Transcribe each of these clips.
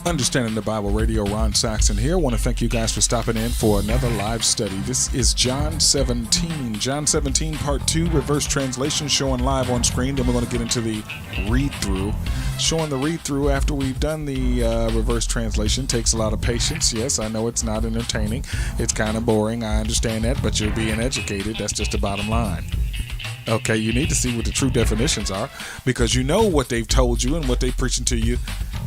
Understanding the Bible Radio, Ron Saxon here. I want to thank you guys for stopping in for another live study. This is John 17. John 17, Part 2, reverse translation, showing live on screen. Then we're going to get into the read-through. Showing the read-through after we've done the reverse translation takes a lot of patience. Yes, I know it's not entertaining. It's kind of boring. I understand that, but you're being educated. That's just the bottom line. Okay, you need to see what the true definitions are because you know what they've told you and what they're preaching to you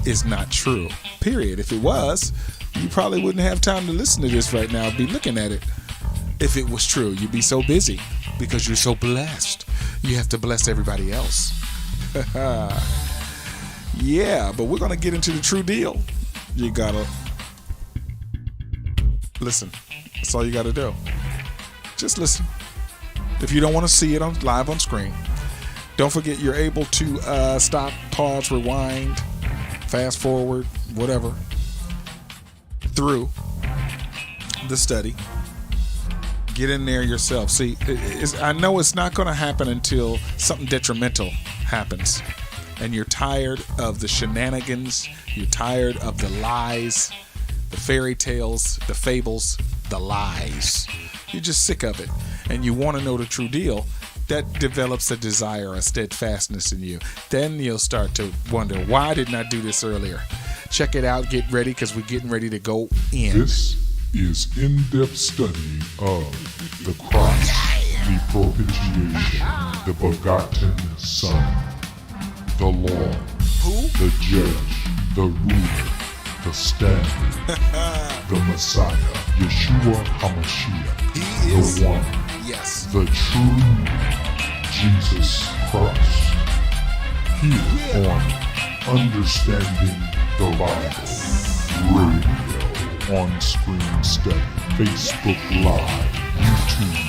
is not true. Period. If it was, you probably wouldn't have time to listen to this right now, be looking at it. If it was true, you'd be so busy because you're so blessed. You have to bless everybody else. Yeah, but we're going to get into the true deal. You got to listen. That's all you got to do. Just listen. If you don't want to see it live on screen, don't forget you're able to stop, pause, rewind, fast forward, whatever, through the study. Get in there yourself. See, I know it's not going to happen until something detrimental happens. And you're tired of the shenanigans. You're tired of the lies, the fairy tales, the fables, the lies. You're just sick of it. And you want to know the true deal. That develops a desire, a steadfastness in you. Then you'll start to wonder, why didn't I do this earlier? Check it out. Get ready because we're getting ready to go in. This is in-depth study of the Christ, the propitiation, the begotten Son, the Lord, the Judge, the Ruler, the Standard, the Messiah, Yeshua HaMashiach, He is the One, yes, the true Jesus Christ. Here on Understanding the Bible Radio, on-screen study, Facebook Live, YouTube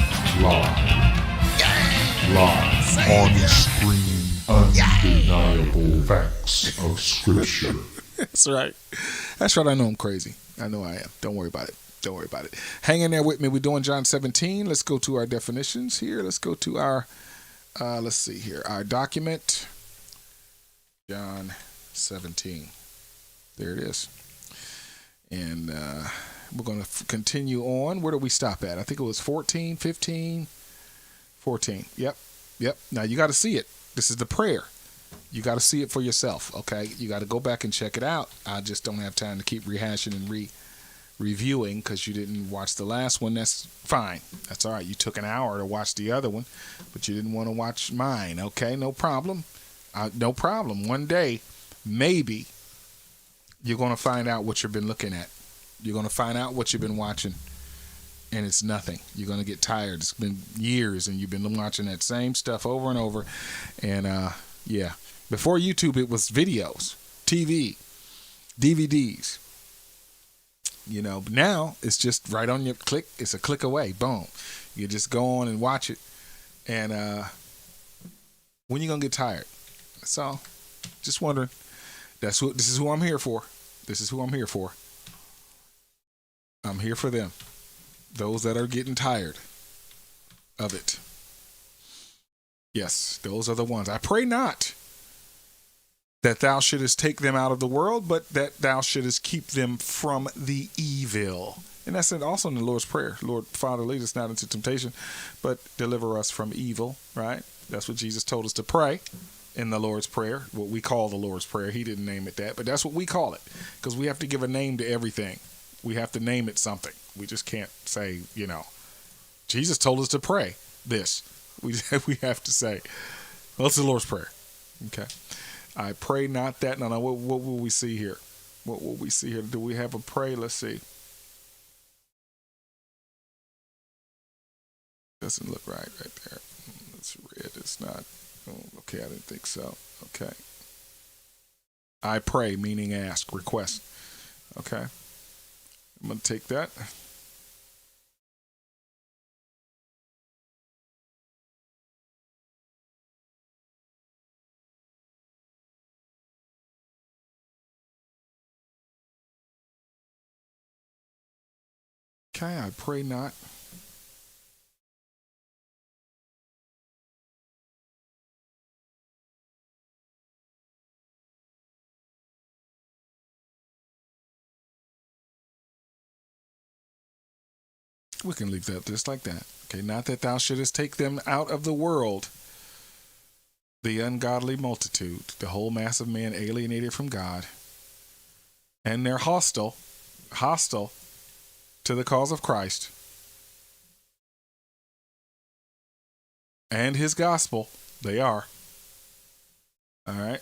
Live, on-screen undeniable facts of Scripture. that's right. That's right. I know I'm crazy. I know I am. Don't worry about it. Don't worry about it. Hang in there with me. We're doing John 17. Let's go to our definitions here. Let's go to our, let's see here, our document. John 17. There it is. And we're going to continue on. Where do we stop at? I think it was 14, 15, 14. Yep. Now you got to see it. This is the prayer. You got to see it for yourself, okay? You got to go back and check it out. I just don't have time to keep rehashing and reviewing because you didn't watch the last one. That's fine. That's all right. You took an hour to watch the other one, but you didn't want to watch mine, okay? No problem. No problem. One day, maybe, you're going to find out what you've been looking at. You're going to find out what you've been watching, and it's nothing. You're going to get tired. It's been years, and you've been watching that same stuff over and over, and yeah. Before YouTube, it was videos, TV, DVDs. You know, but now it's just right on your click. It's a click away. Boom. You just go on and watch it. And when you going to get tired? That's all. Just wondering. This is who I'm here for. This is who I'm here for. I'm here for them. Those that are getting tired of it. Yes, those are the ones. I pray not that thou shouldest take them out of the world, but that thou shouldest keep them from the evil. And that's also in the Lord's Prayer. Lord, Father, lead us not into temptation, but deliver us from evil, right? That's what Jesus told us to pray in the Lord's Prayer, what we call the Lord's Prayer. He didn't name it that, but that's what we call it because we have to give a name to everything. We have to name it something. We just can't say, Jesus told us to pray this. We have to say, well, it's the Lord's Prayer. Okay. I pray not that. No. What will we see here? What will we see here? Do we have a pray? Let's see. Doesn't look right there. It's red. It's not. Oh, okay, I didn't think so. Okay. I pray, meaning ask, request. Okay. I'm going to take that. Okay, I pray not. We can leave that just like that. Okay, not that thou shouldest take them out of the world, the ungodly multitude, the whole mass of men alienated from God, and they're hostile to the cause of Christ and his gospel. They are. All right.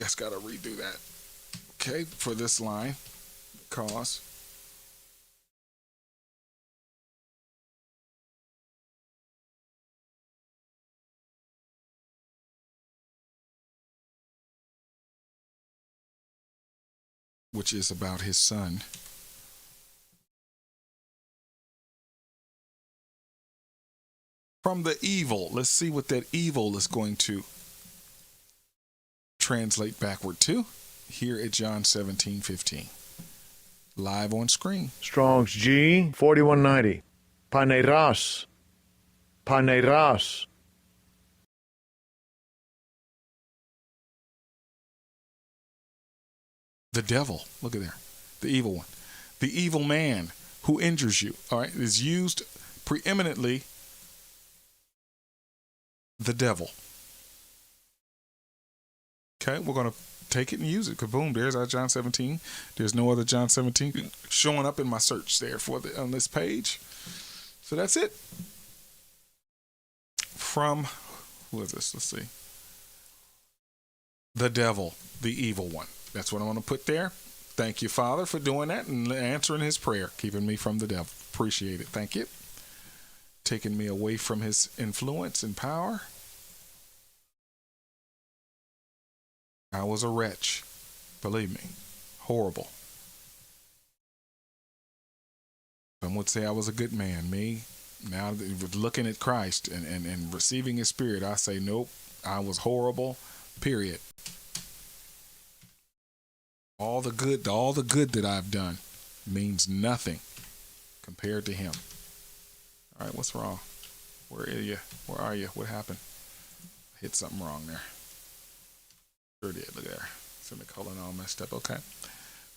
Just got to redo that. Okay, for this line, cause. Which is about his son. From the evil. Let's see what that evil is going to translate backward to here at John 17:15. Live on screen. Strong's G 4190. Paneras. Paneras. The devil. Look at there. The evil one. The evil man who injures you. All right. Is used preeminently the devil. Okay, we're going to take it and use it. Kaboom, there's our John 17. There's no other John 17 showing up in my search there on this page. So that's it. From, who is this? Let's see. The devil, the evil one. That's what I'm going to put there. Thank you, Father, for doing that and answering his prayer, keeping me from the devil. Appreciate it. Thank you. Taking me away from his influence and power. I was a wretch. Believe me. Horrible. Some would say I was a good man. Me, now looking at Christ and receiving his spirit, I say, nope, I was horrible, period. All the good that I've done means nothing compared to him. All right, what's wrong? Where are you? Where are you? What happened? I hit something wrong there. Sure did. Look there. Semicolon all messed up. Okay.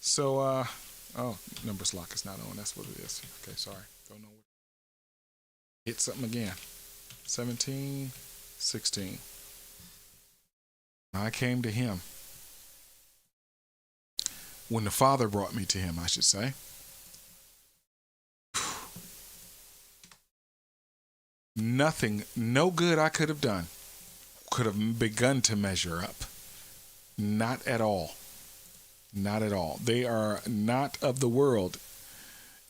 So, oh, numbers lock is not on. That's what it is. Okay, sorry. Don't know what. Hit something again. 17, 16. I came to him. When the Father brought me to him, I should say. Nothing, no good I could have done could have begun to measure up. Not at all. Not at all. They are not of the world,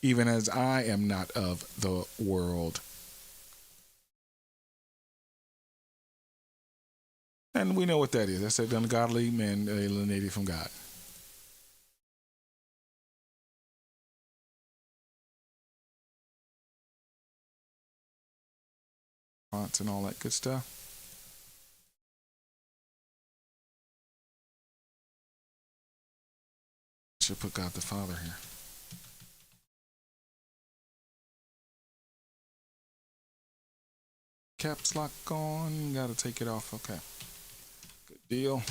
even as I am not of the world. And we know what that is. That's that ungodly man alienated from God. Fonts and all that good stuff. Should put God the Father here. Caps lock on. Got to take it off. Okay. Good deal.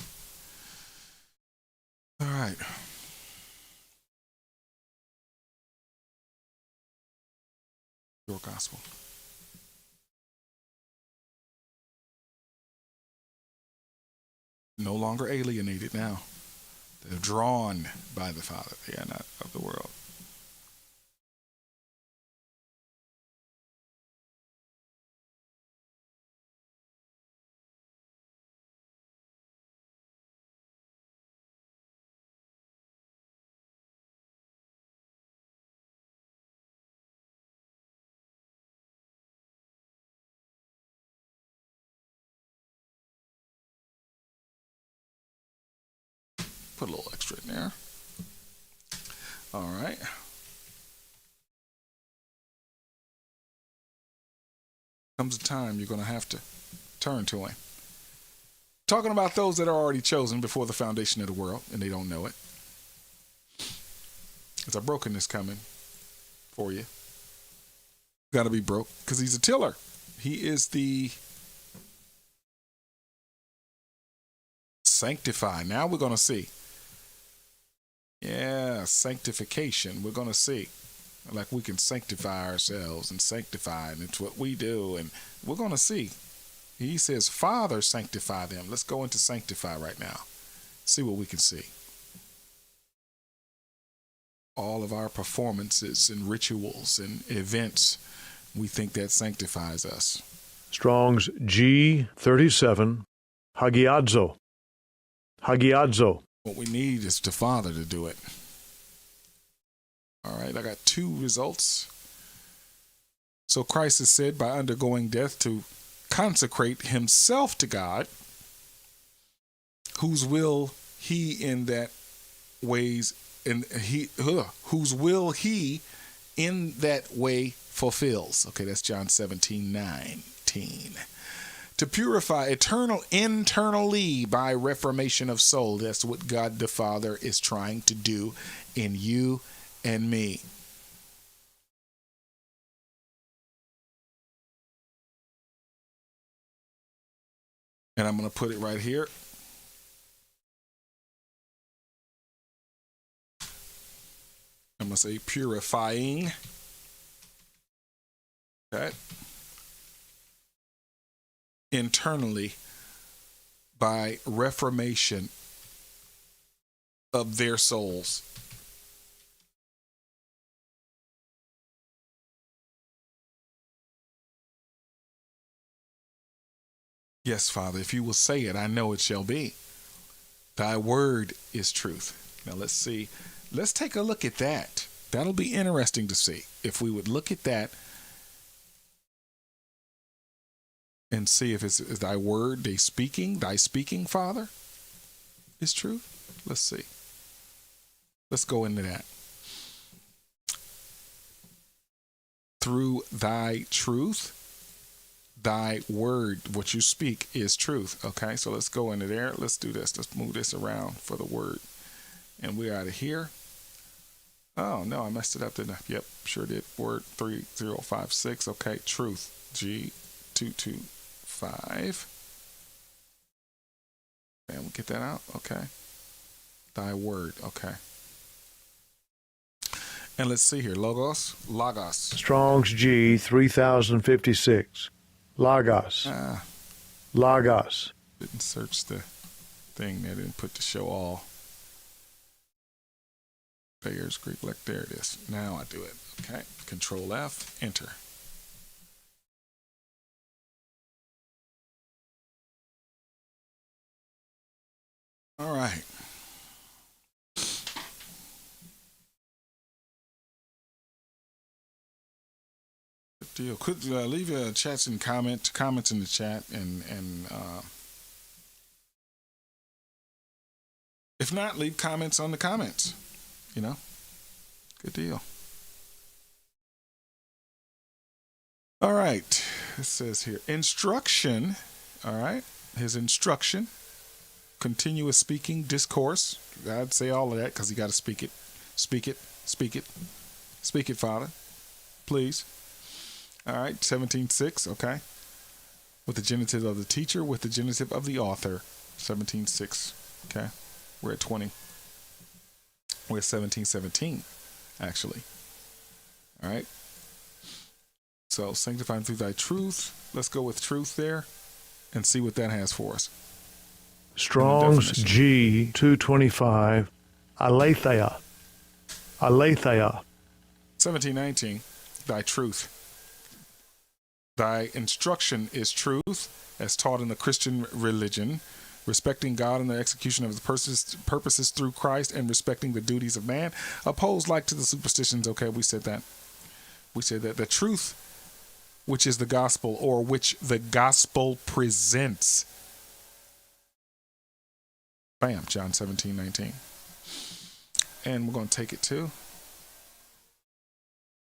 All right. Your gospel. No longer alienated now. They're drawn by the Father. They are not of the world. Put a little extra in there. All right. Comes a time you're going to have to turn to him. Talking about those that are already chosen before the foundation of the world, and they don't know it. There's a brokenness coming for you. Got to be broke because he's a tiller. He is the sanctified. Now we're going to see. Yeah, sanctification. We're going to see. Like we can sanctify ourselves and sanctify, and it's what we do. And we're going to see. He says, Father, sanctify them. Let's go into sanctify right now. See what we can see. All of our performances and rituals and events, we think that sanctifies us. Strong's G37, hagiadzo. Hagiadzo. What we need is the Father to do it. All right, I got two results. So Christ is said by undergoing death to consecrate himself to God, whose will he in that ways and he whose will he in that way fulfills. Okay, that's John 17:19. To purify internally by reformation of soul. That's what God the Father is trying to do in you and me. And I'm going to put it right here. I'm going to say purifying. Okay. Internally by reformation of their souls. Yes, Father, if you will say it, I know it shall be. Thy word is truth. Now let's see. Let's take a look at that. That'll be interesting to see. If we would look at that and see if it's thy word, thy speaking, Father, is true. Let's see. Let's go into that. Through thy truth, thy word, what you speak is truth. Okay, so let's go into there. Let's do this. Let's move this around for the word. And we're out of here. Oh, no, I messed it up, didn't I? Yep, sure did. Word 3056. Okay, truth. G225. And we'll get that out. Okay. Thy word. Okay. And let's see here. Logos. Strong's G 3056. Logos. Logos. Didn't search the thing there. Didn't put the show all. Thayer's Greek. Like there it is. Now I do it. Okay. Control F. Enter. All right. Good deal. Could leave your chats and comments in the chat, and if not, leave comments on the comments. You know, good deal. All right. It says here instruction. All right. His instruction. Continuous speaking, discourse. I'd say all of that because you got to speak it. Speak it. Speak it. Speak it, Father. Please. All right. 17:6. Okay. With the genitive of the teacher, with the genitive of the author. 17:6. Okay. We're at 20. We're at 17:17, actually. All right. So sanctifying through thy truth. Let's go with truth there and see what that has for us. Strong's G 225. Aletheia. Aletheia. 17:19. Thy truth. Thy instruction is truth, as taught in the Christian religion, respecting God and the execution of the purposes through Christ, and respecting the duties of man, opposed like to the superstitions. Okay, we said that. We said that the truth, which is the gospel, or which the gospel presents. Bam, John 17:19. And we're going to take it to,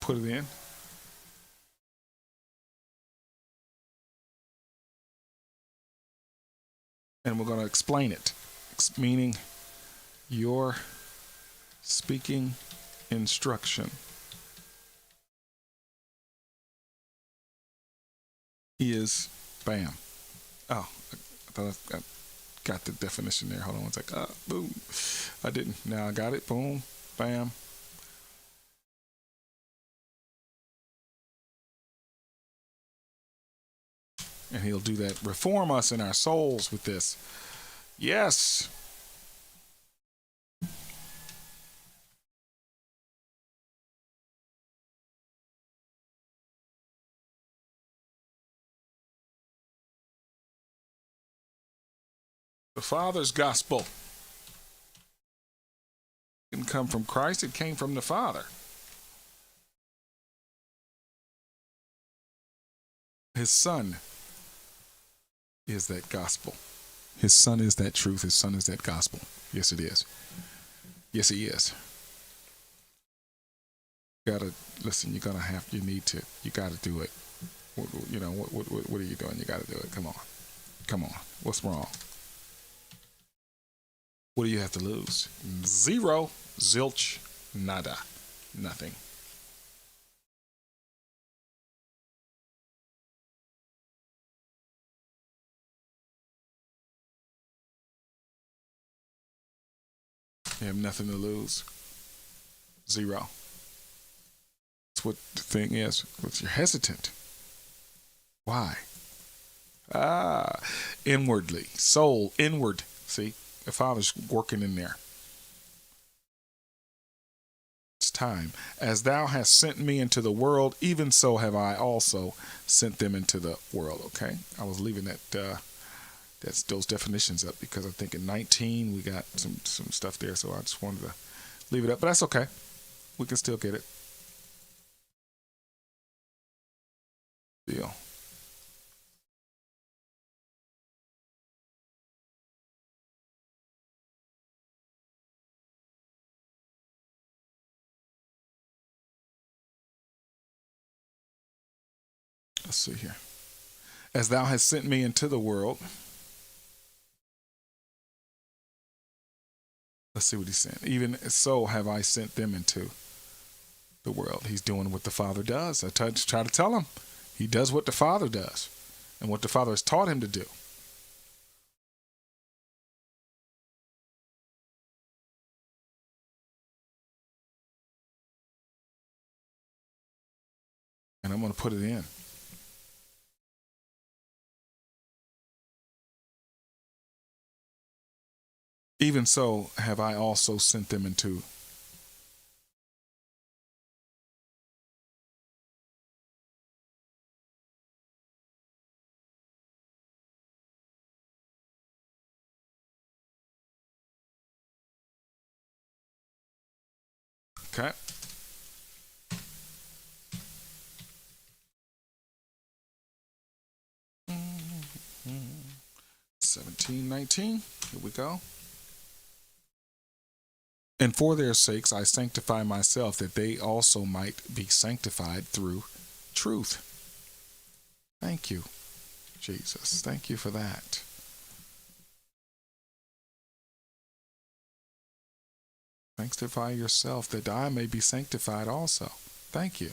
put it in. And we're going to explain it, meaning your speaking instruction is, bam. Oh, I thought I got the definition there. Hold on one sec. Boom. I didn't. Now I got it. Boom. Bam. And he'll do that. Reform us in our souls with this. Yes. The Father's gospel didn't come from Christ, it came from the Father. His Son is that gospel. His Son is that truth. His Son is that gospel. Yes, it is. Yes, he is. You gotta listen. You need to. You gotta do it. What are you doing? You gotta do it. Come on. Come on. What's wrong? What do you have to lose? Zero. Zilch. Nada. Nothing. You have nothing to lose. Zero. That's what the thing is. But you're hesitant. Why? Inwardly. Soul. Inward. See? The Father's working in there. It's time. As thou hast sent me into the world, even so have I also sent them into the world. Okay? I was leaving that's those definitions up because I think in 19 we got some stuff there, so I just wanted to leave it up. But that's okay. We can still get it. Deal. Let's see here. As thou hast sent me into the world. Let's see what he's saying. Even so have I sent them into the world. He's doing what the Father does. I try to tell him. He does what the Father does and what the Father has taught him to do. And I'm going to put it in. Even so have I also sent them into. Okay. Mm-hmm. 17:19. Here we go. And for their sakes I sanctify myself, that they also might be sanctified through truth. Thank you, Jesus. Thank you for that. Sanctify yourself, that I may be sanctified also. Thank you.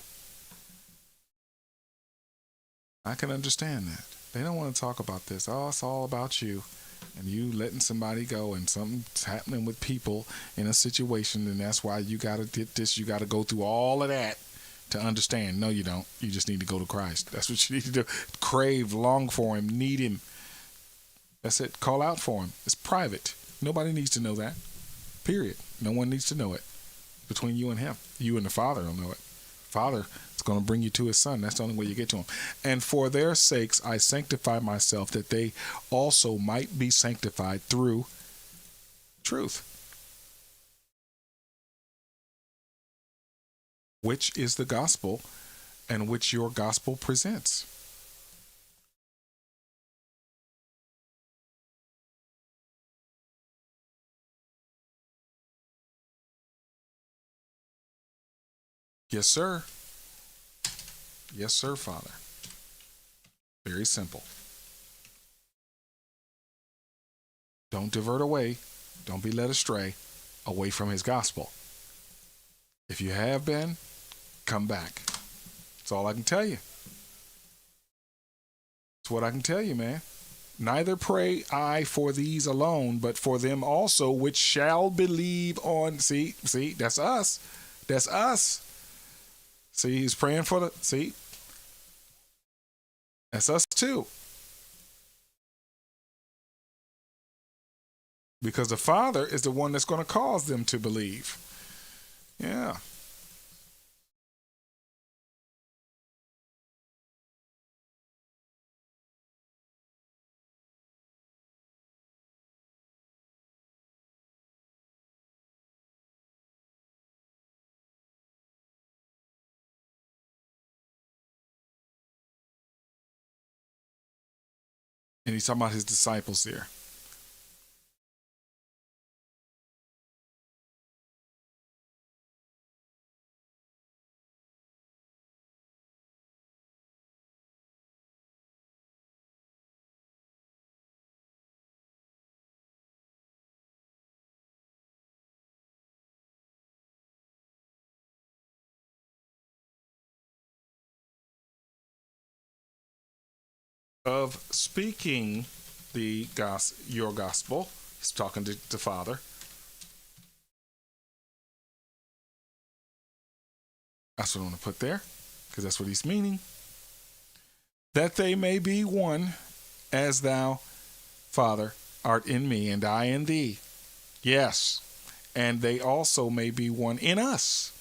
I can understand that. They don't want to talk about this. Oh, it's all about you. And you letting somebody go and something's happening with people in a situation, and that's why you got to get this. You got to go through all of that to understand. No, you don't. You just need to go to Christ. That's what you need to do. Crave, long for him, need him. That's it. Call out for him. It's private. Nobody needs to know that. Period. No one needs to know it. Between you and him. You and the Father will know it. Father is going to bring you to his Son. That's the only way you get to him. And for their sakes I sanctify myself, that they also might be sanctified through truth, which is the gospel and which your gospel presents. Yes, sir. Yes, sir, Father. Very simple. Don't divert away. Don't be led astray away from his gospel. If you have been, come back. That's all I can tell you. That's what I can tell you, man. Neither pray I for these alone, but for them also which shall believe on. See, that's us. That's us. See, he's praying for the. See, that's us too. Because the Father is the one that's going to cause them to believe. Yeah. And he's talking about his disciples there. Of speaking your gospel. He's talking to the Father. That's what I'm going to put there, because that's what he's meaning. That they may be one, as thou, Father, art in me, and I in thee. Yes, and they also may be one in us,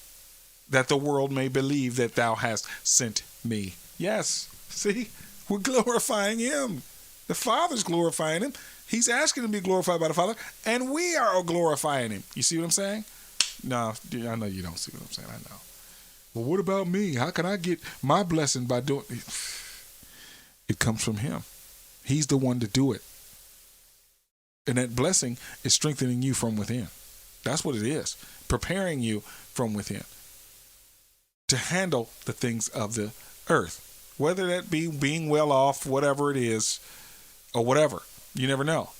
that the world may believe that thou hast sent me. Yes, see, we're glorifying him. The Father's glorifying him. He's asking to be glorified by the Father, and we are glorifying him. You see what I'm saying? No, I know you don't see what I'm saying. I know. Well, what about me? How can I get my blessing by doing it? It comes from him. He's the one to do it. And that blessing is strengthening you from within. That's what it is. Preparing you from within to handle the things of the earth. Whether that be being well off, whatever it is, or whatever. You never know.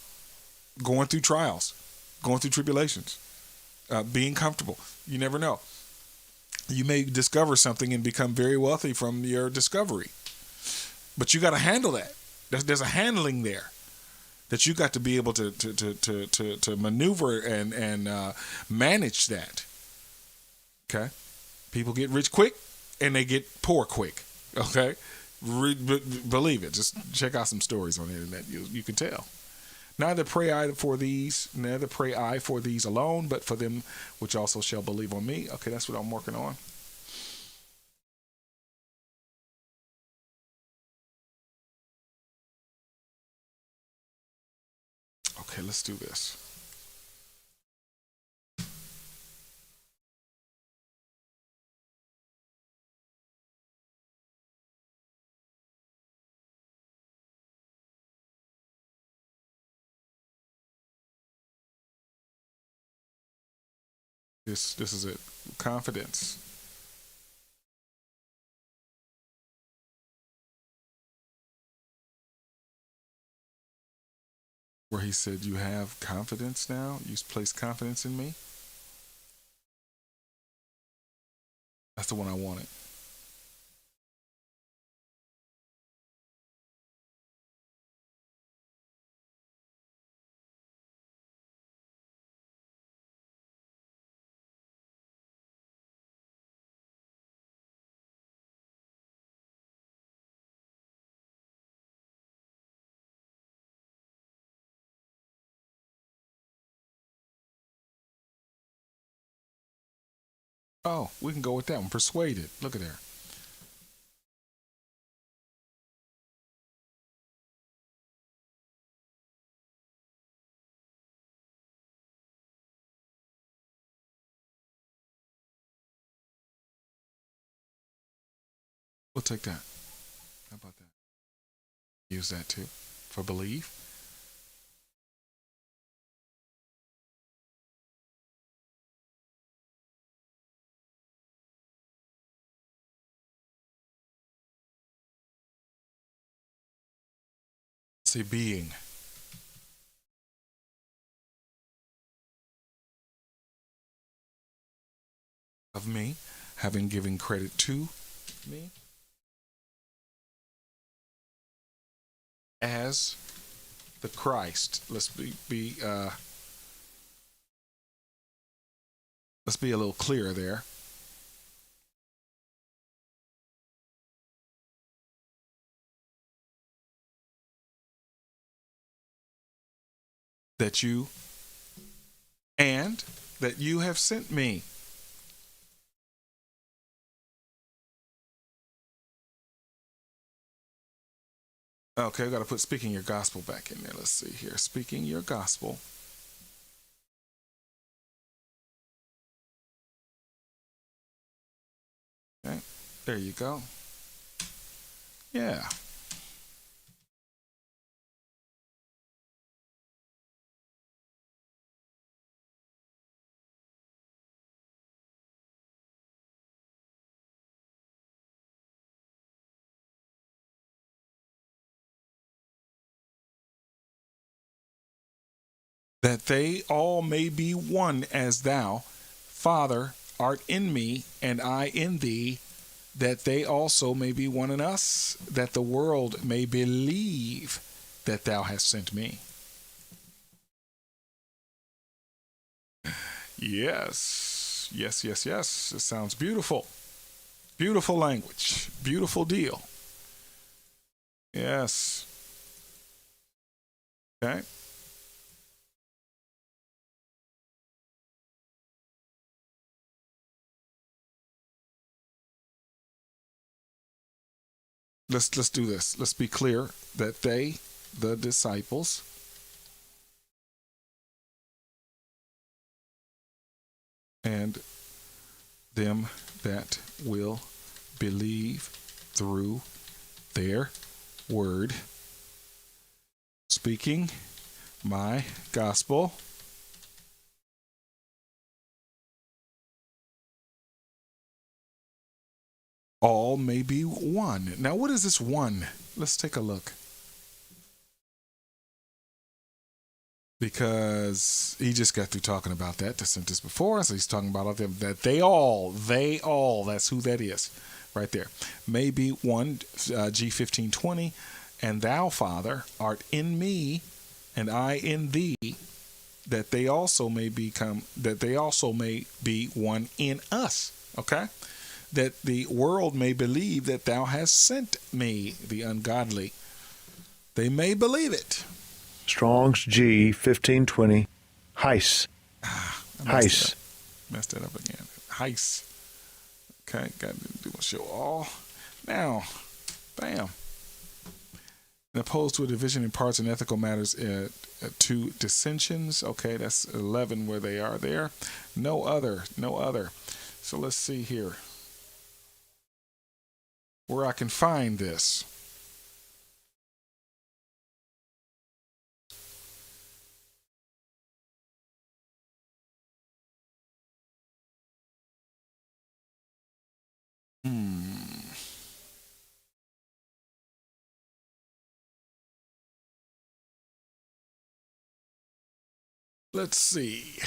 Going through trials, going through tribulations, being comfortable. You never know. You may discover something and become very wealthy from your discovery. But you got to handle that. There's a handling there that you got to be able to maneuver and manage that. Okay? People get rich quick and they get poor quick. Okay? Believe it. Just check out some stories on the internet. You can tell. Neither pray I for these alone, but for them which also shall believe on me. Okay, that's what I'm working on. Okay, let's do this. This is it. Confidence. Where he said, you have confidence now? You place confidence in me? That's the one I wanted. Oh, we can go with that one. Persuaded. Look at there. We'll take that. How about that? Use that too. For believe. Say being. Of me, having given credit to me. as the Christ. Let's be a little clearer there. That you have sent me. Okay, I got to put speaking your gospel back in there. Let's see here. Speaking your gospel. Okay, there you go. Yeah. That they all may be one as thou, Father, art in me, and I in thee, that they also may be one in us, that the world may believe that thou hast sent me. Yes, yes, yes, yes. It sounds beautiful. Beautiful language. Beautiful deal. Yes. Okay. Let's do this. Let's be clear that they, the disciples, and them that will believe through their word, speaking my gospel, all may be one. Now, what is this one? Let's take a look. Because he just got through talking about that the sentence before, so he's talking about them that they all, that's who that is, right there. May be one, G1520, and thou, Father, art in me, and I in thee, that they also may be one in us. Okay, that the world may believe that thou hast sent me, the ungodly. They may believe it. Strong's G 1520. Heis. Heis. Messed that up again. Heis. Okay, got to do a show all. Now, bam. Opposed to a division in parts and ethical matters to dissensions. Okay, that's 11 where they are there. No other. So let's see here where I can find this. Let's see.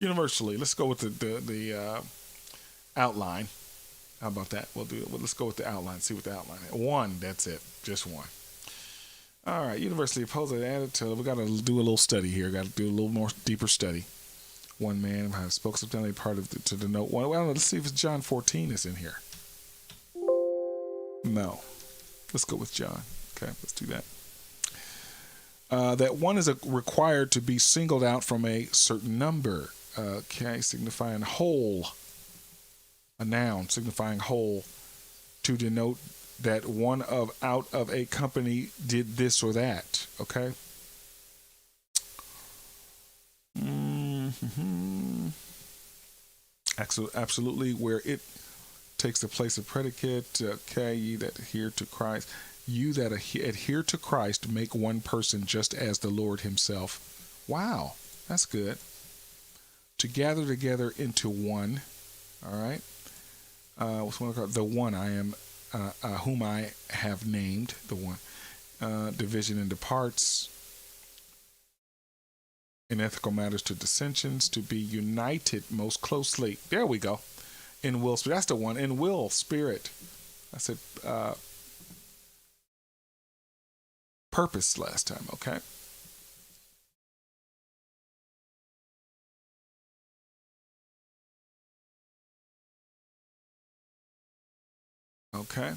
Universally, let's go with the outline. How about that? We'll do it. Let's go with the outline. See what the outline is. One. That's it. Just one. All right. Universally opposed and added to. We got to do a little study here. Got to do a little more deeper study. One man has spoke substantially part of to denote one. Well, let's see if it's John 14 is in here. No. Let's go with John. Okay, let's do that. That one is required to be singled out from a certain number. Okay, signifying whole. A noun signifying whole, to denote that one out of a company did this or that. Okay. Absolutely, where it takes the place of predicate. Okay, ye that adhere to Christ. You that adhere to Christ make one person just as the Lord himself. Wow, that's good. To gather together into one. All right. What's one called? The one I am, whom I have named. The one. Division into parts. In ethical matters to dissensions, to be united most closely. There we go. In will spirit. That's the one. In will spirit. I said purpose last time. Okay. Okay.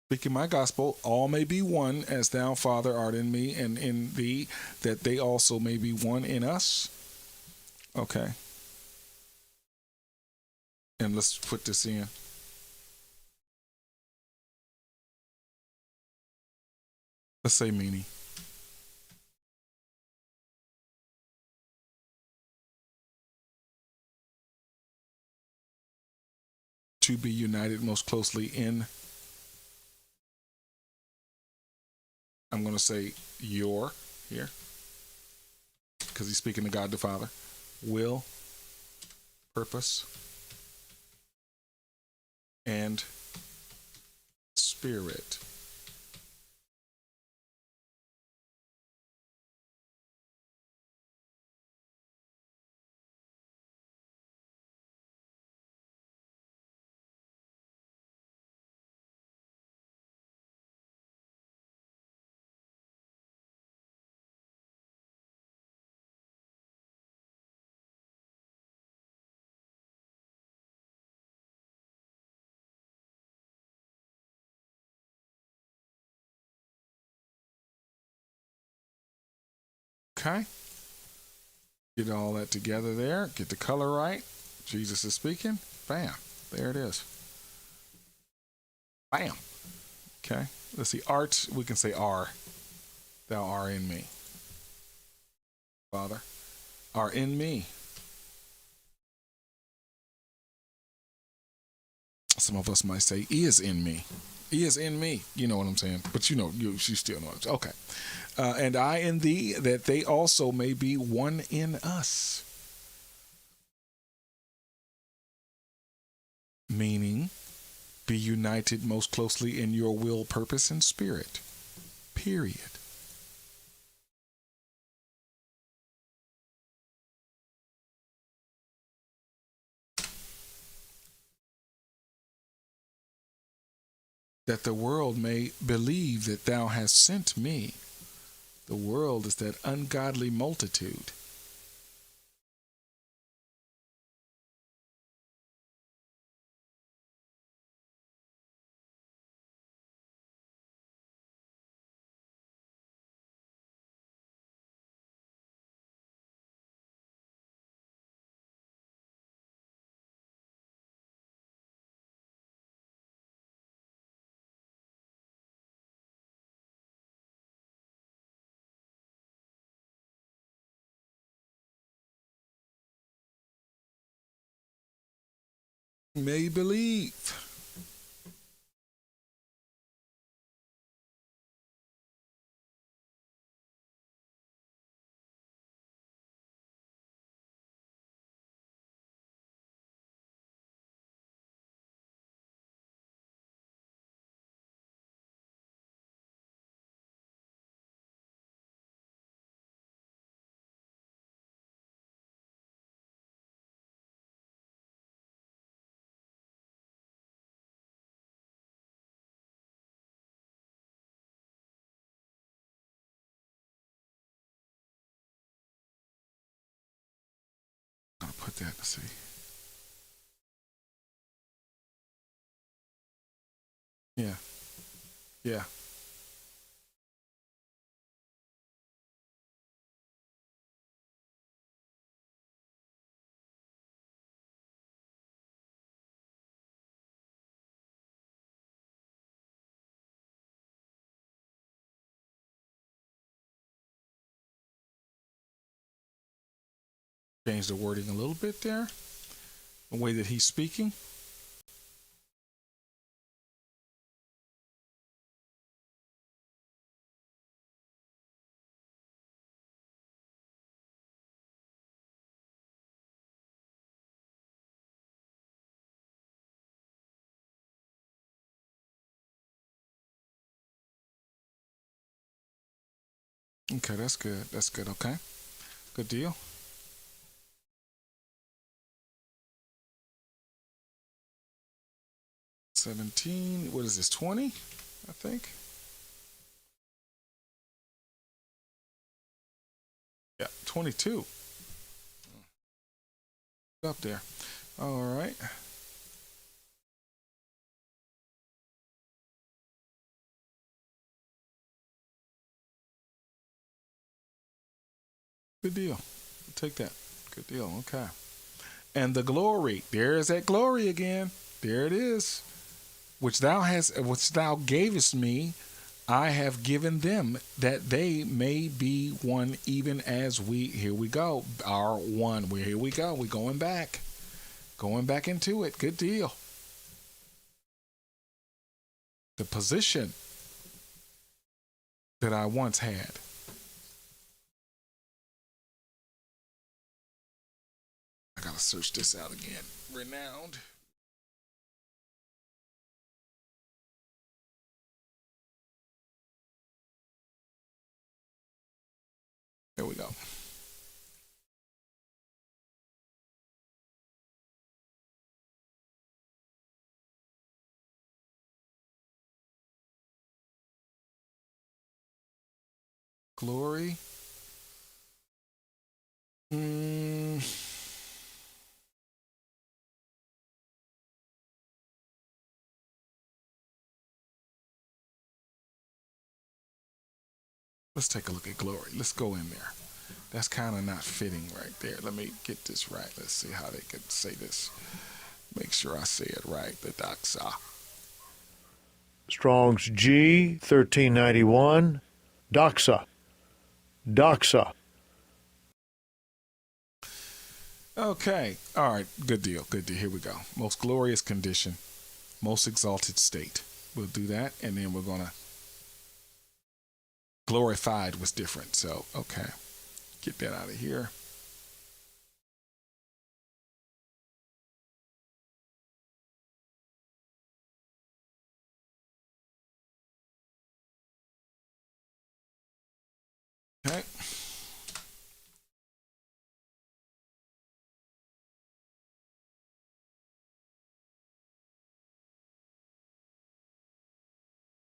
Speaking my gospel, all may be one, as thou, Father, art in me and in thee, that they also may be one in us. Okay. And let's put this in. Let's say meaning. To be united most closely in, I'm going to say your here, because he's speaking to God the Father. Will, purpose, and spirit. Okay. Get all that together there. Get the color right. Jesus is speaking. Bam. There it is. Bam. Okay. Let's see. Art, we can say are. Thou art in me. Father, are in me. Some of us might say is in me. Is in me. You know what I'm saying? But you still know it. Okay. And I in thee, that they also may be one in us. Meaning, be united most closely in your will, purpose, and spirit. Period. That the world may believe that thou hast sent me. The world is that ungodly multitude. May believe. I'll put that to see. Yeah. Yeah. Change the wording a little bit there. The way that he's speaking. Okay, that's good. That's good. Okay. Good deal. 17. What is this? 20, I think. Yeah, 22. Up there. All right. Good deal. I'll take that. Good deal. Okay. And the glory. There's that glory again. There it is. Which thou gavest me, I have given them, that they may be one, even as we, here we go, are one. Here we go. We're going back. Going back into it. Good deal. The position that I once had. I gotta search this out again. Renowned. There we go. Glory. Mm. Let's take a look at glory. Let's go in there. That's kind of not fitting right there. Let me get this right. Let's see how they could say this. Make sure I say it right. The doxa. Strong's G 1391. Doxa. Doxa. Okay. All right. Good deal. Good deal. Here we go. Most glorious condition. Most exalted state. We'll do that. And then we're going to. Glorified was different. So, okay. Get that out of here. Okay.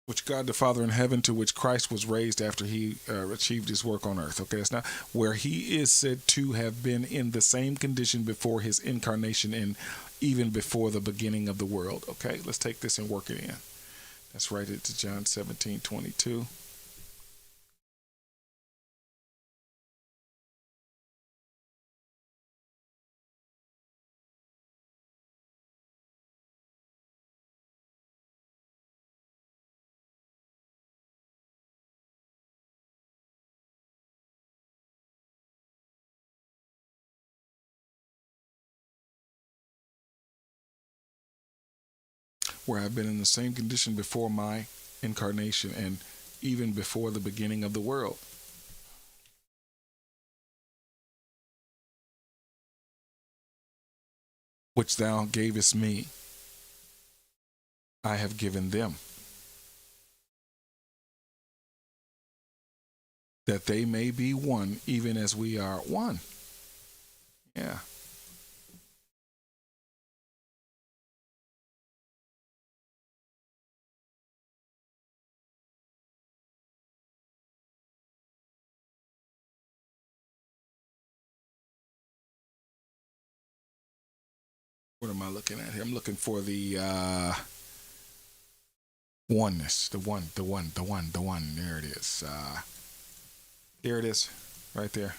Which God the Father in heaven, to which Christ was raised after he achieved his work on earth. Okay, it's not where he is said to have been in the same condition before his incarnation and even before the beginning of the world. Okay, let's take this and work it in. That's right to John 17:22. Where I've been in the same condition before my incarnation and even before the beginning of the world. Which thou gavest me, I have given them, that they may be one, even as we are one. Yeah. What am I looking at here? I'm looking for the oneness. The one. There it is. There it is. Right there.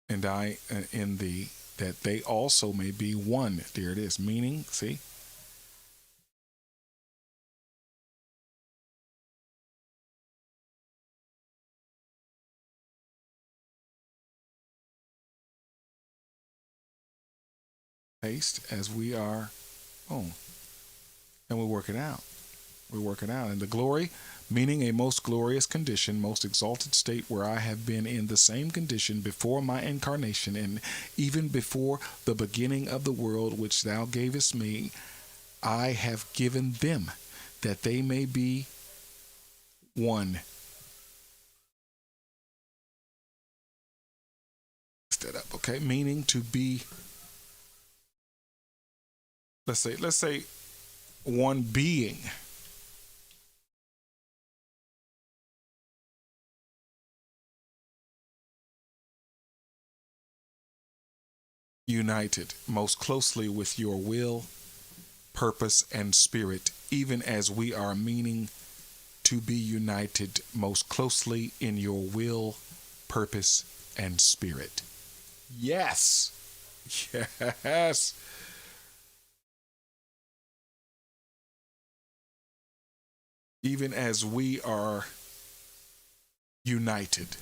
And I in thee, that they also may be one. There it is. Meaning, see? Taste as we are. Oh. And we work it out. We work it out. And the glory, meaning a most glorious condition, most exalted state, where I have been in the same condition before my incarnation and even before the beginning of the world, which thou gavest me, I have given them, that they may be one. That up, okay? Meaning to be let's say one being. United most closely with your will, purpose, and spirit, even as we are meaning to be united most closely in your will, purpose, and spirit. Yes. Yes. Even as we are united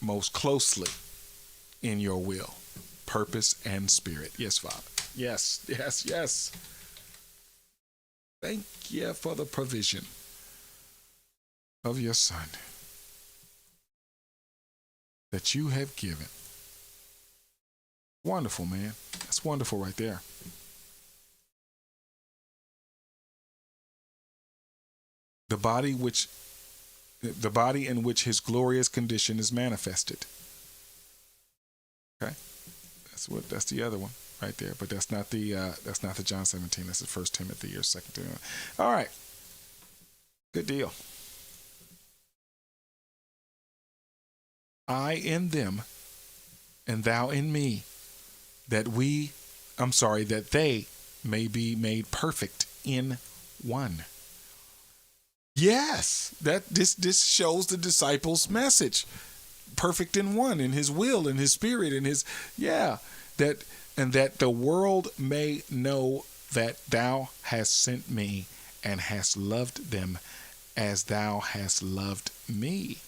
most closely in your will, purpose, and spirit. Yes, Father. Yes, yes, yes. Thank you for the provision of your Son that you have given. Wonderful, man. That's wonderful right there. The body which the body in which his glorious condition is manifested. Okay? That's the other one right there. But that's not the John 17. That's the First Timothy or Second Timothy. All right. Good deal. I in them and thou in me, that they may be made perfect in one. Yes, that this shows the disciples' message. Perfect in one, in his will, in his spirit, in his that and that the world may know that thou hast sent me and hast loved them as thou hast loved me.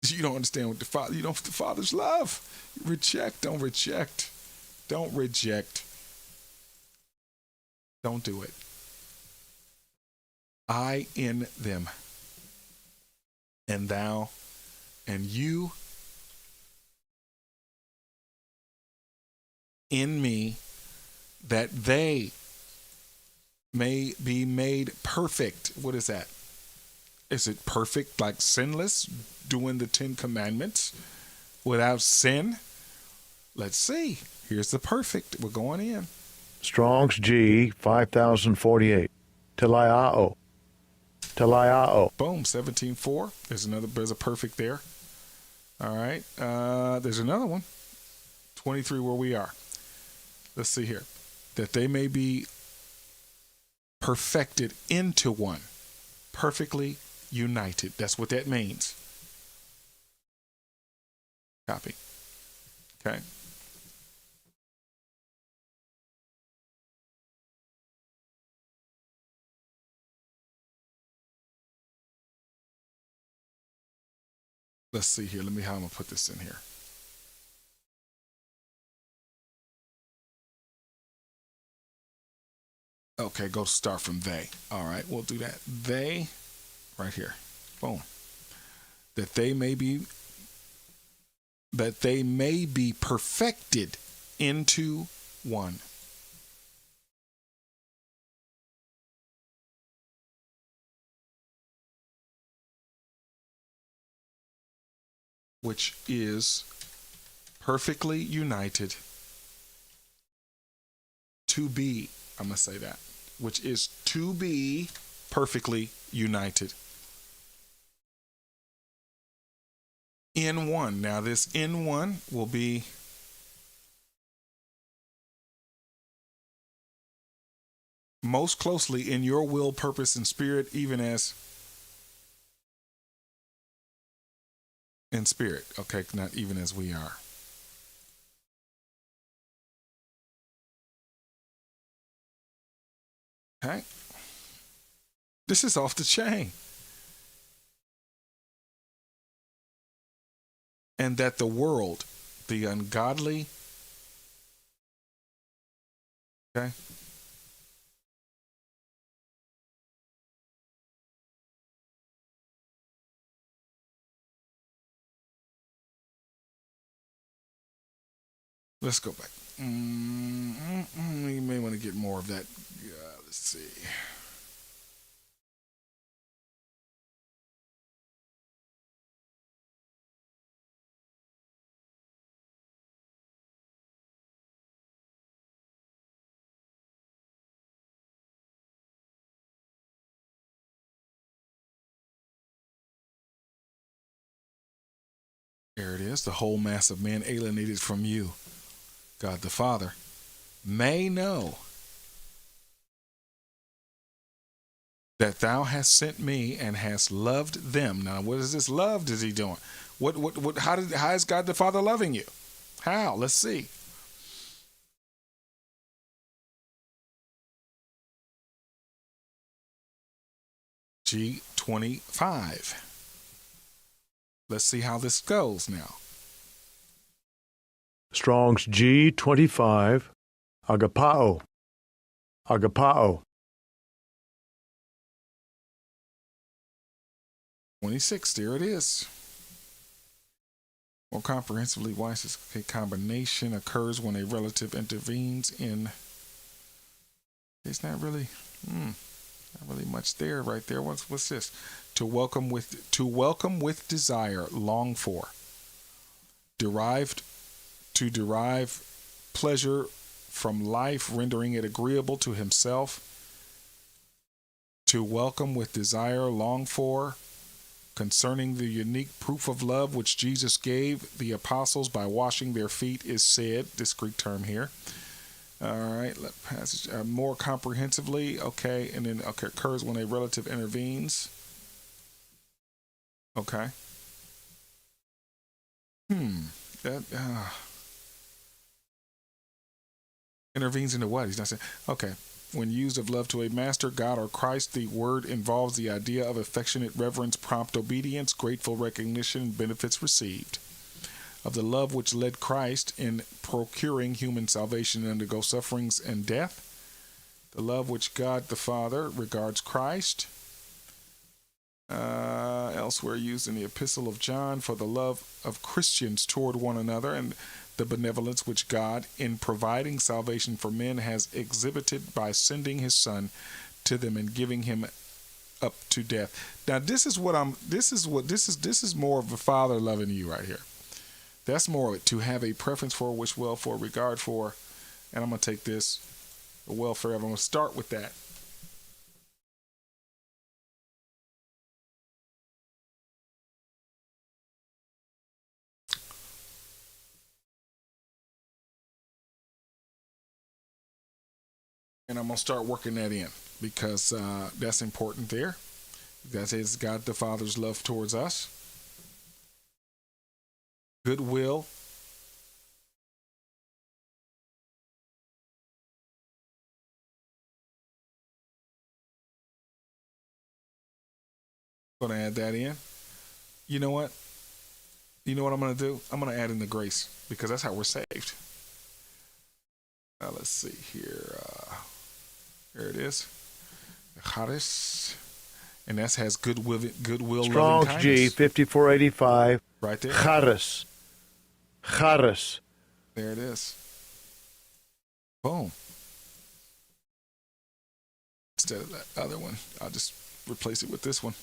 You don't understand what the Father, you don't the Father's love. Don't reject. Don't reject. Don't do it. I in them, and thou, and you in me, that they may be made perfect. What is that? Is it perfect like sinless, doing the 10 Commandments without sin? Let's see. Here's the perfect. We're going in. Strong's G 5048. Teliao. Teliao. Boom, 17:4. There's a perfect there. All right. There's another one. 23 where we are. Let's see here. That they may be perfected into one. Perfectly united. That's what that means. Copy. Okay. Let's see here. How I'm going to put this in here. Okay, go start from they. All right, we'll do that. They, right here. Boom. That they may be perfected into one. Which is perfectly united to be, I'm going to say that, which is to be perfectly united in one. Now, this in one will be most closely in your will, purpose, and spirit, even as in spirit. Okay, not even as we are. Okay. This is off the chain. And that the world, the ungodly, okay, let's go back. You may want to get more of that. Let's see. There it is. The whole mass of men alienated from you, God the Father, may know that thou hast sent me and hast loved them. Now, what is this love is he doing? How is God the Father loving you? How? Let's see. G25. Let's see how this goes now. Strong's G25, agapao, agapao. 26, there it is. More comprehensively, why is a combination occurs when a relative intervenes in. It's not really much there right there. What's this? To welcome with desire, long for. Derive pleasure from life, rendering it agreeable to himself. To welcome with desire, long for. Concerning the unique proof of love which Jesus gave the apostles by washing their feet is said, this Greek term here. All right, passage more comprehensively. Okay, and then occurs when a relative intervenes. Okay. That intervenes into what? He's not saying. Okay. When used of love to a master, God, or Christ, the word involves the idea of affectionate reverence, prompt obedience, grateful recognition, and benefits received. Of the love which led Christ in procuring human salvation and undergo sufferings and death. The love which God the Father regards Christ. Elsewhere used in the Epistle of John for the love of Christians toward one another, and the benevolence which God, in providing salvation for men, has exhibited by sending his Son to them and giving him up to death. Now, this is more of a Father loving you right here. That's more of it, to have a preference for, wish well for, regard for, and I'm going to take this, the welfare of. I'm going to start with that. And I'm going to start working that in because that's important there. That is God the Father's love towards us. Goodwill. I'm going to add that in. You know what? You know what I'm going to do? I'm going to add in the grace because that's how we're saved. Let's see here. There it is. Charis. And that has goodwill, Strong's loving G, kindness. 5485. Right there. Charis. Charis. There it is. Boom. Instead of that other one, I'll just replace it with this one.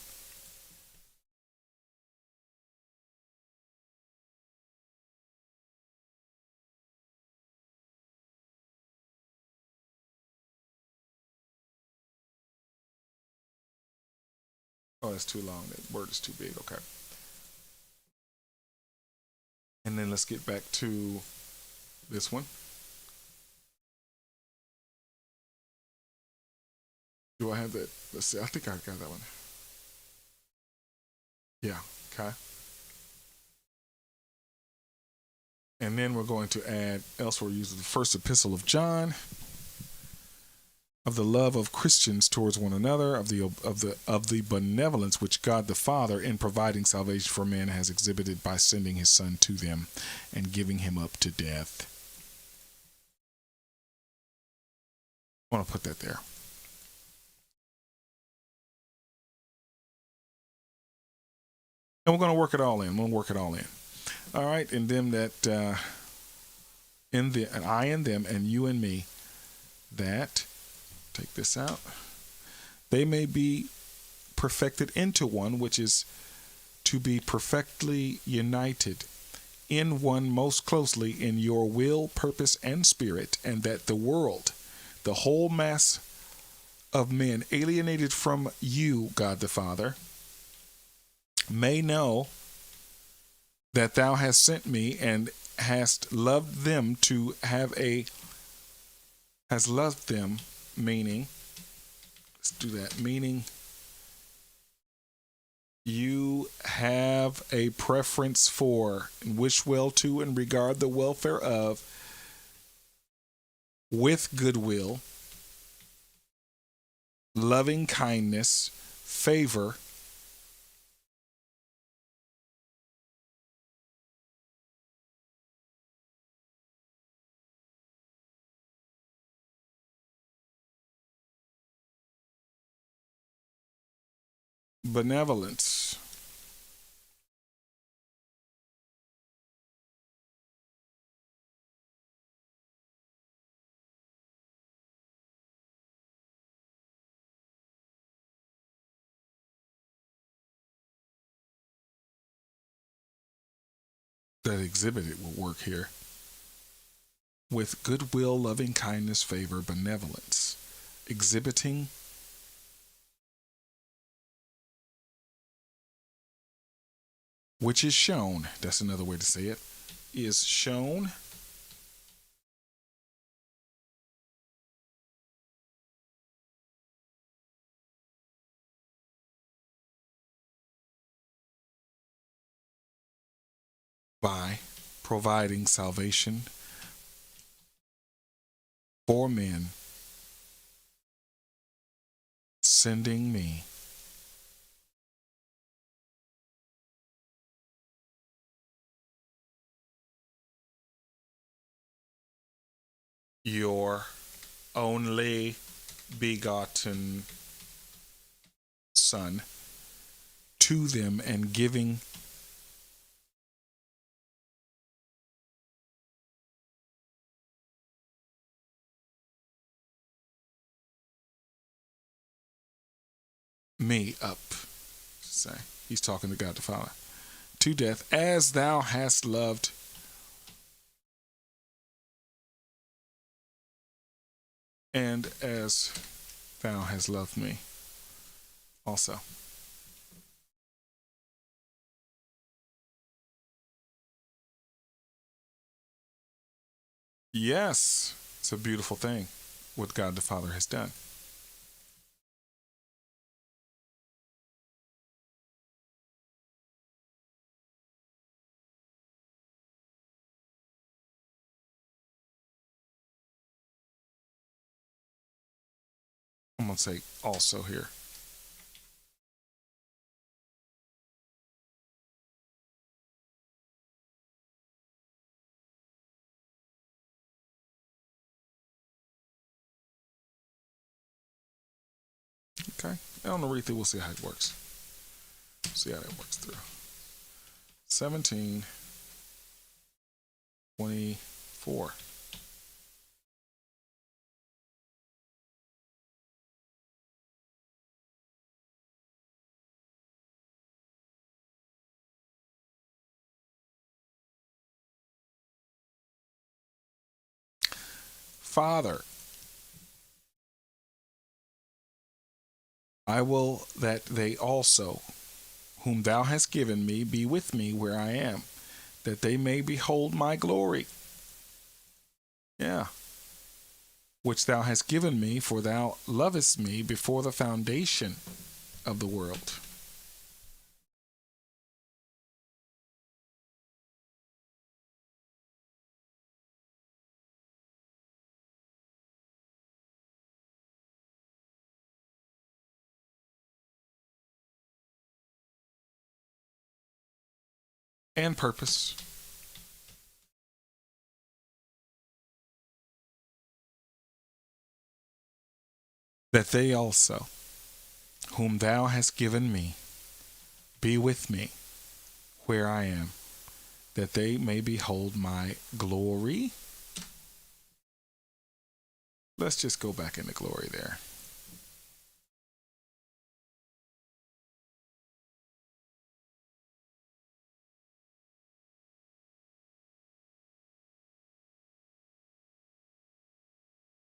Oh, that's too long. That word is too big. Okay. And then let's get back to this one. Do I have that? Let's see. I think I got that one. Yeah. Okay. And then we're going to add elsewhere use the first epistle of John. Of the love of Christians towards one another, of the benevolence which God the Father, in providing salvation for men, has exhibited by sending his Son to them and giving him up to death. I want to put that there. And we're going to work it all in. We'll work it all in. All right, and them that and I and them and you and me, that. Take this out. They may be perfected into one, which is to be perfectly united in one most closely in your will, purpose, and spirit, and that the world, the whole mass of men alienated from you, God the Father, may know that thou hast sent me and hast loved them to have a, has loved them, meaning, let's do that, meaning you have a preference for and wish well to and regard the welfare of with goodwill, loving kindness, favor, benevolence, that exhibited will work here. With goodwill, loving kindness, favor, benevolence, exhibiting which is shown, that's another way to say it, is shown by providing salvation for men, sending me your only begotten Son to them and giving me up. Say, he's talking to God the Father. To death, as thou hast loved and as thou hast loved me also. Yes, it's a beautiful thing what God the Father has done. I'm going to say also here. Okay, on the read through, we'll see how it works. See how that works through. 17:24. Father, I will that they also, whom thou hast given me, be with me where I am, that they may behold my glory. Yeah. Which thou hast given me, for thou lovest me before the foundation of the world. And purpose. That they also, whom thou hast given me, be with me where I am, that they may behold my glory. Let's just go back into glory there.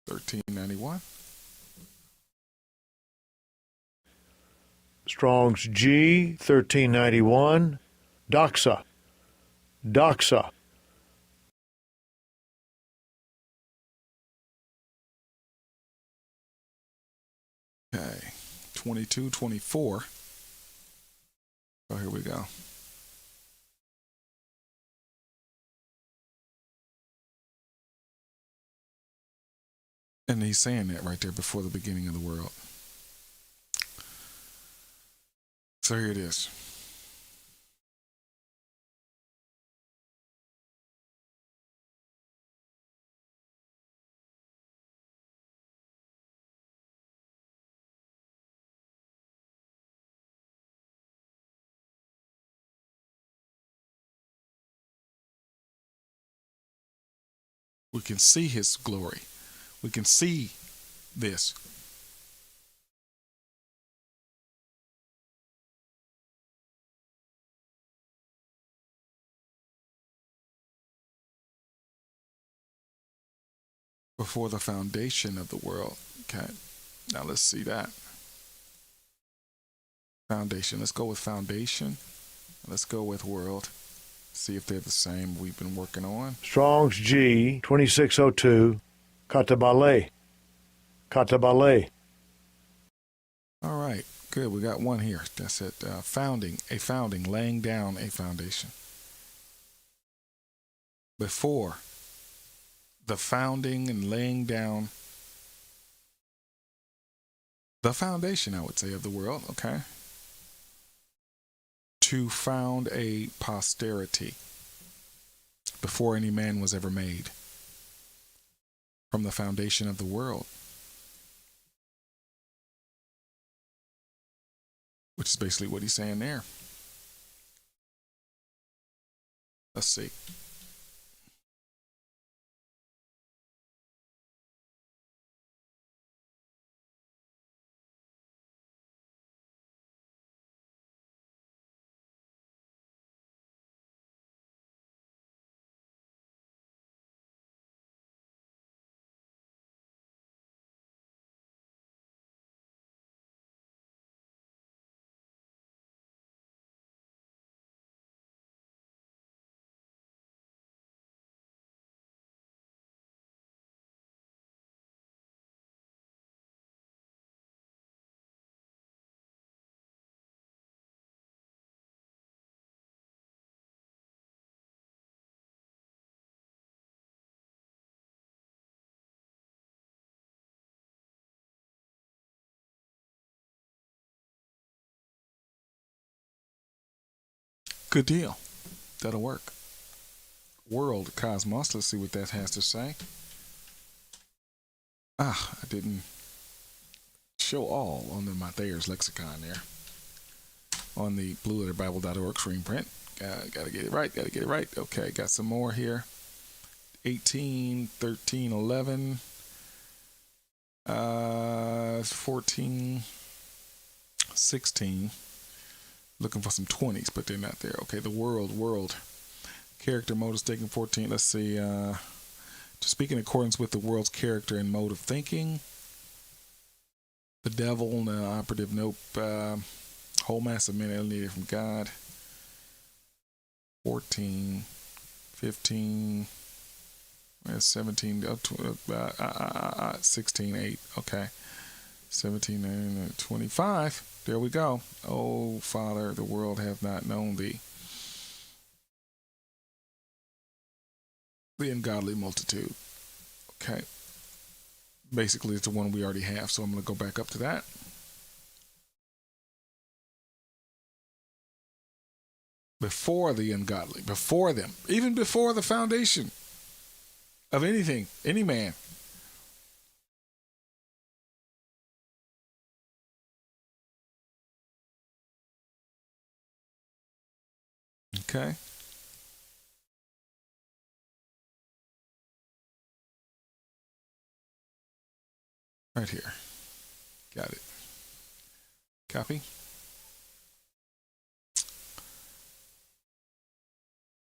$13.91. Strong's G 1391. Doxa. Doxa. Okay, 22, 24. Oh, here we go. And he's saying that right there before the beginning of the world. So here it is. We can see his glory. We can see this. Before the foundation of the world. Okay. Now let's see that. Foundation. Let's go with foundation. Let's go with world. See if they're the same we've been working on. Strong's G 2602. Katabale. Katabale. All right. Good. We got one here. That's it. Founding. A founding. Laying down a foundation. Before the founding and laying down the foundation, I would say, of the world. Okay. To found a posterity before any man was ever made. From the foundation of the world. Which is basically what he's saying there. Let's see. Good deal. That'll work. World cosmos. Let's see what that has to say. I didn't show all on my Thayer's lexicon there. On the blueletterbible.org screen print. Gotta get it right. Gotta get it right. Okay, got some more here. 18, 13, 11. 14, 16. Looking for some 20s, but they're not there. Okay, the world. Character mode is taking 14. Let's see. To speak in accordance with the world's character and mode of thinking. The devil, the operative, nope. Whole mass of men alienated from God. 14, 15, 17, 16, 8. Okay. 17, 19, 25. There we go. Oh, Father, the world hath not known thee. The ungodly multitude. Okay. Basically, it's the one we already have, so I'm going to go back up to that. Before the ungodly, before them, even before the foundation of anything, any man. Okay. Right here. Got it. Copy.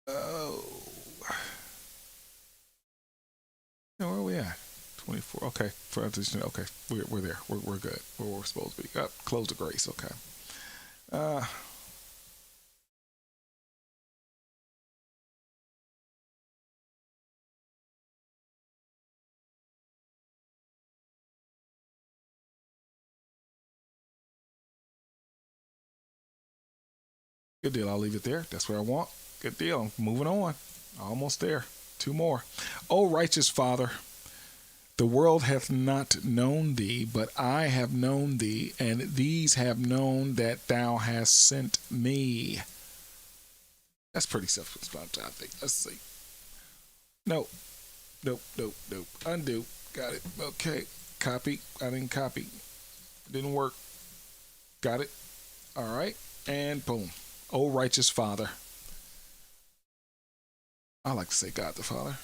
Oh. Where are we at? 24. Okay. Okay. We're there. We're good. We're supposed to be. Close to grace. Okay. Good deal. I'll leave it there. That's what I want. Good deal. I'm moving on. Almost there. Two more. O righteous Father, the world hath not known thee, but I have known thee, and these have known that thou hast sent me. That's pretty self-explanatory, I think. Let's see. Nope. Undo. Got it. Okay. Copy. I didn't copy. Didn't work. Got it. All right. And boom. O righteous Father. I like to say God the Father.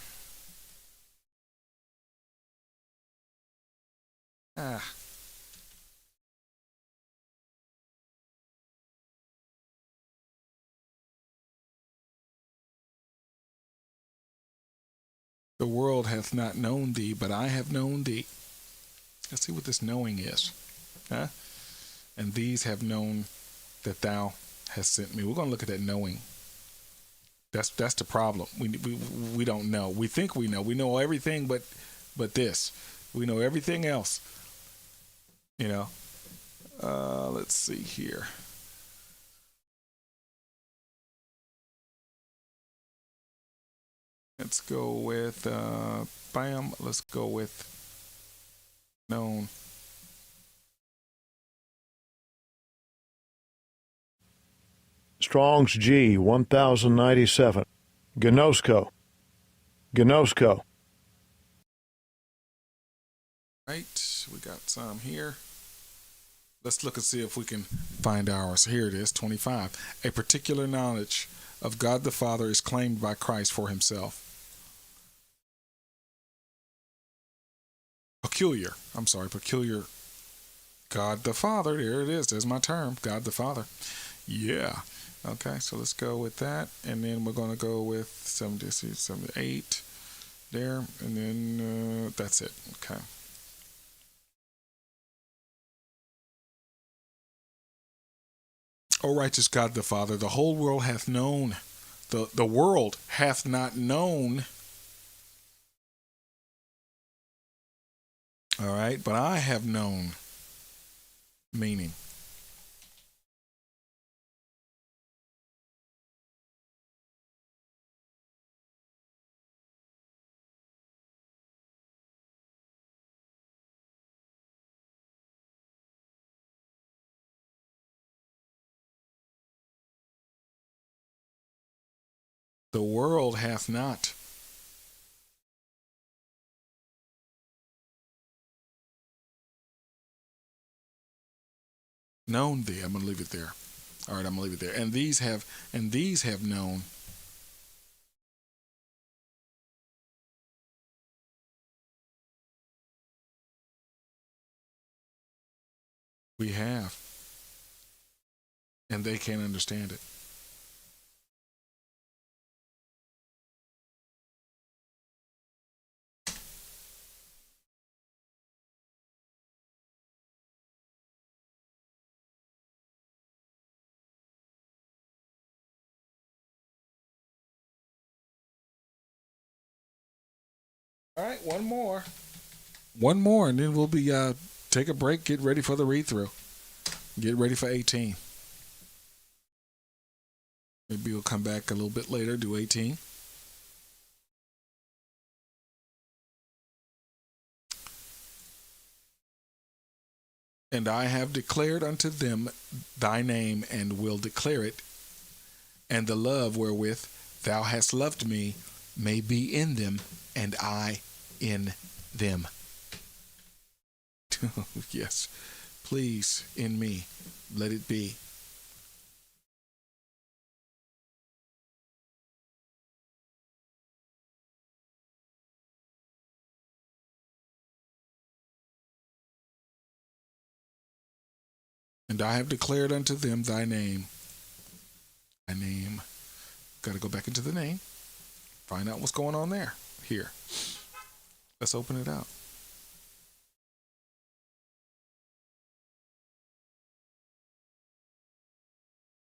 The world hath not known thee, but I have known thee. Let's see what this knowing is. Huh? And these have known that thou hast sent me. We're going to look at that knowing. That's the problem. We don't know. We think we know. We know everything but this. We know everything else. You know. Let's see here. Let's go with let's go with known. Strong's G 1097. Gnosko. Right, we got some here. Let's look and see if we can find ours. Here it is, 25. A particular knowledge of God the Father is claimed by Christ for himself. Peculiar God the Father. There it is. There's my term. God the Father. Yeah. Okay, so let's go with that. And then we're going to go with 78 there. And then that's it. Okay. O righteous God the Father, the whole world hath known. The world hath not known. All right, but I have known. Meaning. The world hath not. Known thee. I'm going to leave it there. All right, I'm going to leave it there. And these have known. We have. And they can't understand it. All right, one more. One more, and then we'll be take a break, get ready for the read-through. Get ready for 18. Maybe we'll come back a little bit later, do 18. And I have declared unto them thy name, and will declare it, and the love wherewith thou hast loved me may be in them, and I in them. Yes, please, in me, let it be. And I have declared unto them thy name. Thy name. Got to go back into the name. Find out what's going on there. Here. Let's open it out.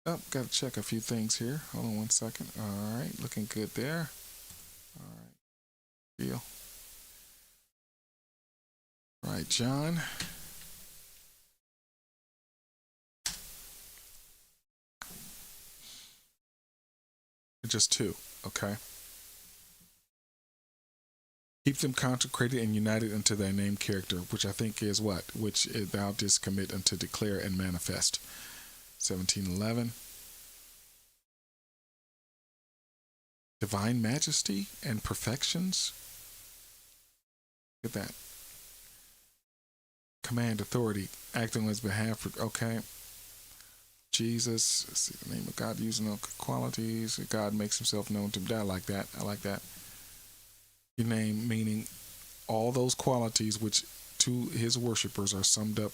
Oh, got to check a few things here. Hold on one second. All right, looking good there. All right, deal. All right, John. just two. Okay. Keep them consecrated and united unto thy name character, which I think is what? Which thou didst commit unto declare and manifest. 17:11. Divine majesty and perfections. Look at that. Command, authority, acting on his behalf. Okay. Jesus, let's see the name of God, using no qualities. God makes himself known to me. I like that. I like that. Your name, meaning all those qualities which to his worshipers are summed up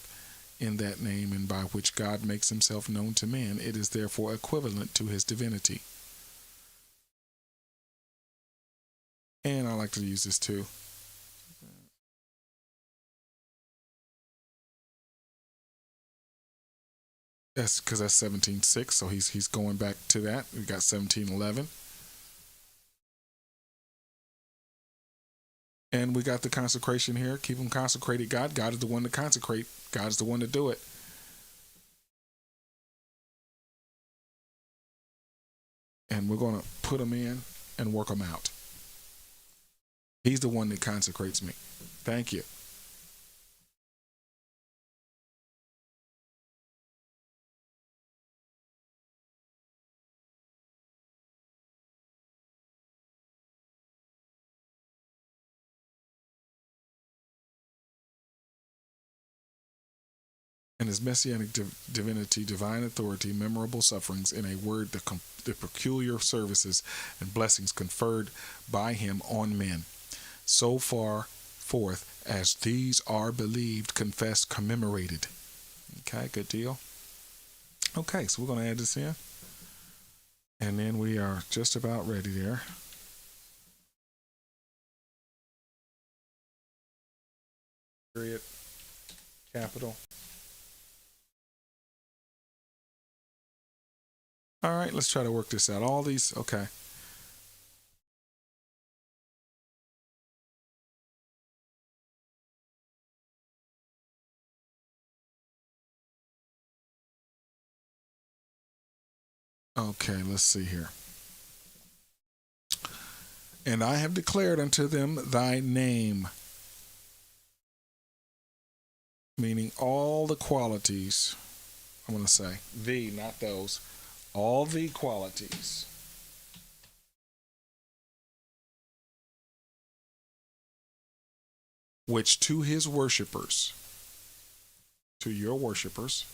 in that name, and by which God makes himself known to men. It is therefore equivalent to his divinity. And I like to use this too. That's because that's 17:6, so he's going back to that. We got 17:11. And we got the consecration here. Keep them consecrated. God is the one to consecrate. God is the one to do it. And we're going to put them in and work them out. He's the one that consecrates me. Thank you. And his messianic divinity, divine authority, memorable sufferings, in a word, the peculiar services and blessings conferred by him on men, so far forth as these are believed, confessed, commemorated. Okay, good deal. Okay, so we're going to add this in. And then we are just about ready there. Period. Capital. All right, let's try to work this out. All these, okay. Okay, let's see here. And I have declared unto them thy name, meaning all the qualities. I'm going to say thee, not those. All the qualities which to his worshipers, to your worshipers,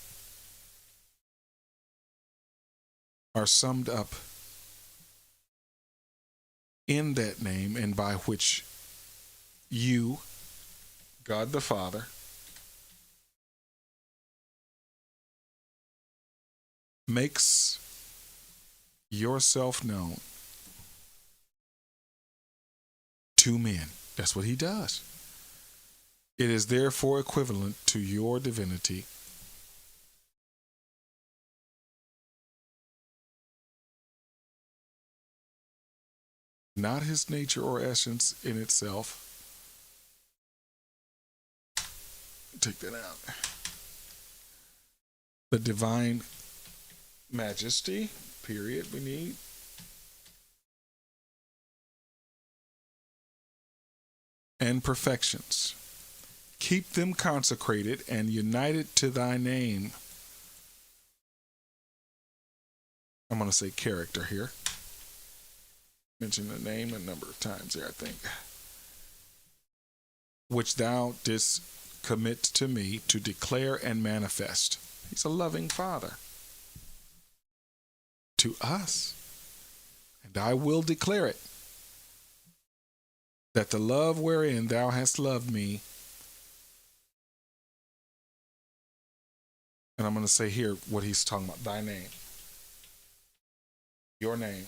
are summed up in that name, and by which you, God the Father, makes yourself known to men. That's what he does. It is therefore equivalent to your divinity. Not his nature or essence in itself. Take that out. The divine majesty, period, we need. And perfections. Keep them consecrated and united to thy name. I'm going to say character here. Mention the name a number of times there, I think. Which thou didst commit to me to declare and manifest. He's a loving Father to us. And I will declare it, that the love wherein thou hast loved me. And I'm going to say here what he's talking about. Thy name. Your name.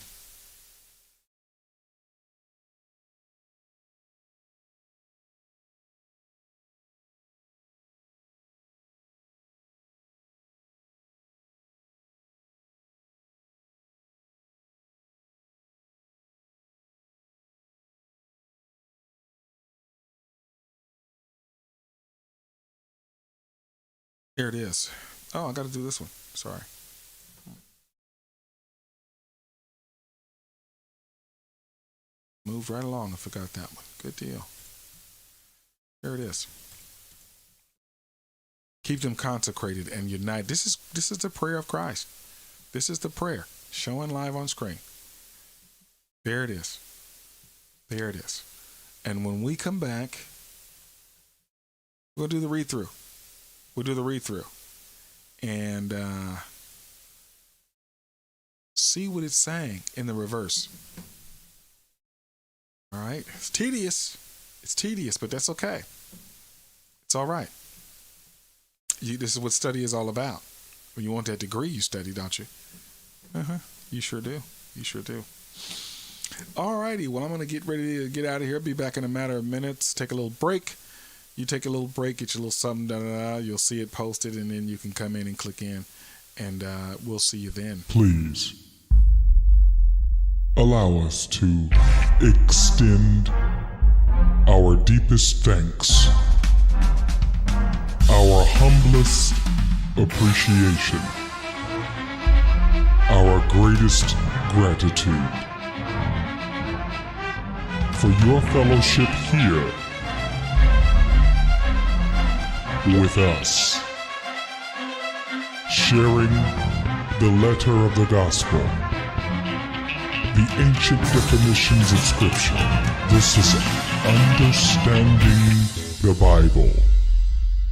Here it is. Oh, I got to do this one. Sorry. Moved right along. I forgot that one. Good deal. Here it is. Keep them consecrated and unite. This is the prayer of Christ. This is the prayer. Showing live on screen. There it is. There it is. And when we come back, we'll do the read-through. We'll do the read-through. And see what it's saying in the reverse. All right? It's tedious. It's tedious, but that's okay. It's all right. This is what study is all about. When you want that degree, you study, don't you? You sure do. You sure do. All righty. Well, I'm going to get ready to get out of here. Be back in a matter of minutes. Take a little break. You take a little break, get your little something, you'll see it posted, and then you can come in and click in, and we'll see you then. Please allow us to extend our deepest thanks, our humblest appreciation, our greatest gratitude for your fellowship here with us, sharing the letter of the gospel, the ancient definitions of Scripture. This is Understanding the Bible.